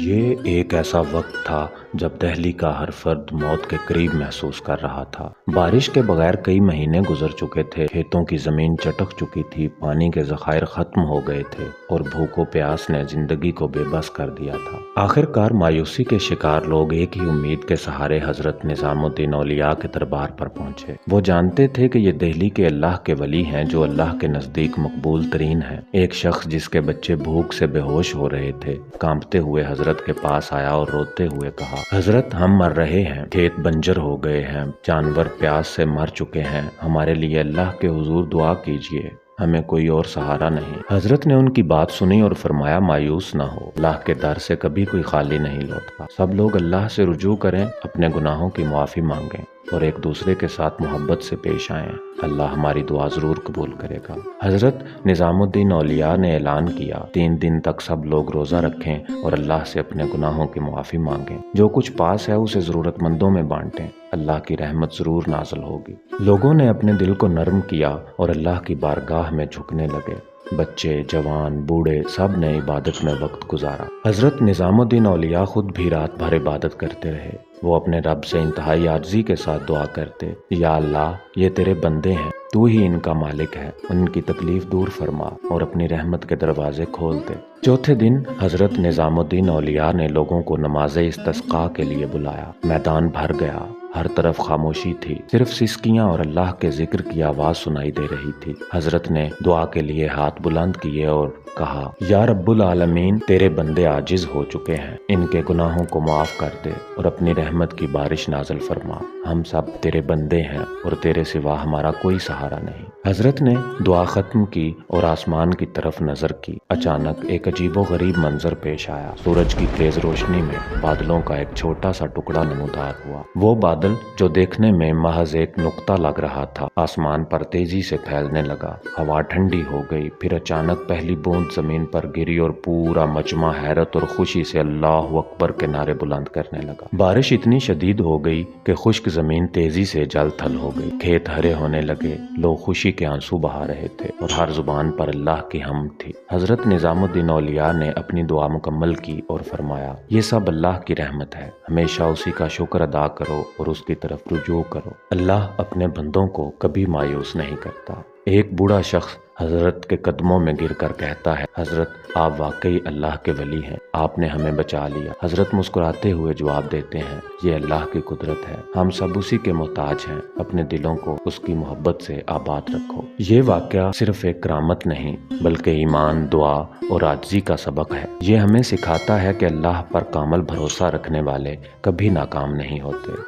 یہ ایک ایسا وقت تھا جب دہلی کا ہر فرد موت کے قریب محسوس کر رہا تھا۔ بارش کے بغیر کئی مہینے گزر چکے تھے، کھیتوں کی زمین چٹک چکی تھی، پانی کے ذخائر ختم ہو گئے تھے اور بھوک و پیاس نے زندگی کو بے بس کر دیا تھا۔ آخر کار مایوسی کے شکار لوگ ایک ہی امید کے سہارے حضرت نظام الدین اولیاء کے دربار پر پہنچے۔ وہ جانتے تھے کہ یہ دہلی کے اللہ کے ولی ہیں جو اللہ کے نزدیک مقبول ترین ہیں۔ ایک شخص جس کے بچے بھوک سے بے ہوش ہو رہے تھے کانپتے ہوئے حضرت کے پاس آیا اور روتے ہوئے کہا، حضرت ہم مر رہے ہیں، کھیت بنجر ہو گئے ہیں، جانور پیاس سے مر چکے ہیں، ہمارے لیے اللہ کے حضور دعا کیجیے، ہمیں کوئی اور سہارا نہیں۔ حضرت نے ان کی بات سنی اور فرمایا، مایوس نہ ہو، اللہ کے در سے کبھی کوئی خالی نہیں لوٹتا۔ سب لوگ اللہ سے رجوع کریں، اپنے گناہوں کی معافی مانگیں اور ایک دوسرے کے ساتھ محبت سے پیش آئیں، اللہ ہماری دعا ضرور قبول کرے گا۔ حضرت نظام الدین اولیاء نے اعلان کیا، 3 دن تک سب لوگ روزہ رکھیں اور اللہ سے اپنے گناہوں کی معافی مانگیں، جو کچھ پاس ہے اسے ضرورت مندوں میں بانٹیں، اللہ کی رحمت ضرور نازل ہوگی۔ لوگوں نے اپنے دل کو نرم کیا اور اللہ کی بارگاہ میں جھکنے لگے۔ بچے، جوان، بوڑھے سب نے عبادت میں وقت گزارا۔ حضرت نظام الدین اولیاء خود بھی رات بھر عبادت کرتے رہے۔ وہ اپنے رب سے انتہائی عاجزی کے ساتھ دعا کرتے، یا اللہ یہ تیرے بندے ہیں، تو ہی ان کا مالک ہے، ان کی تکلیف دور فرما اور اپنی رحمت کے دروازے کھول دے۔ چوتھے دن حضرت نظام الدین اولیاء نے لوگوں کو نماز استسقاء کے لیے بلایا۔ میدان بھر گیا، ہر طرف خاموشی تھی، صرف سسکیاں اور اللہ کے ذکر کی آواز سنائی دے رہی تھی۔ حضرت نے دعا کے لیے ہاتھ بلند کیے اور کہا، یا رب العالمین، تیرے بندے عاجز ہو چکے ہیں، ان کے گناہوں کو معاف کر دے اور اپنی رحمت کی بارش نازل فرما۔ ہم سب تیرے بندے ہیں اور تیرے سوا ہمارا کوئی سہارا نہیں۔ حضرت نے دعا ختم کی اور آسمان کی طرف نظر کی۔ اچانک ایک عجیب و غریب منظر پیش آیا۔ سورج کی تیز روشنی میں بادلوں کا ایک چھوٹا سا ٹکڑا نمودار ہوا۔ وہ بادل جو دیکھنے میں محض ایک نقطہ لگ رہا تھا، آسمان پر تیزی سے پھیلنے لگا۔ ہوا ٹھنڈی ہو گئی، پھر اچانک پہلی بوند زمین پر گری اور پورا مجمع حیرت اور خوشی سے اللہ اکبر کے نعرے بلند کرنے لگا۔ بارش اتنی شدید ہو گئی کہ خشک زمین تیزی سے جل تھل ہو گئی، کھیت ہرے ہونے لگے، لوگ خوشی کے آنسو بہا رہے تھے اور ہر زبان پر اللہ کی حمد تھی۔ حضرت نظام الدین اولیاء نے اپنی دعا مکمل کی اور فرمایا، یہ سب اللہ کی رحمت ہے، ہمیشہ اسی کا شکر ادا کرو اور اس کی طرف رجوع کرو، اللہ اپنے بندوں کو کبھی مایوس نہیں کرتا۔ ایک بوڑھا شخص حضرت کے قدموں میں گر کر کہتا ہے، حضرت آپ واقعی اللہ کے ولی ہیں، آپ نے ہمیں بچا لیا۔ حضرت مسکراتے ہوئے جواب دیتے ہیں، یہ اللہ کی قدرت ہے، ہم سب اسی کے محتاج ہیں، اپنے دلوں کو اس کی محبت سے آباد رکھو۔ یہ واقعہ صرف ایک کرامت نہیں بلکہ ایمان، دعا اور عاجزی کا سبق ہے۔ یہ ہمیں سکھاتا ہے کہ اللہ پر کامل بھروسہ رکھنے والے کبھی ناکام نہیں ہوتے۔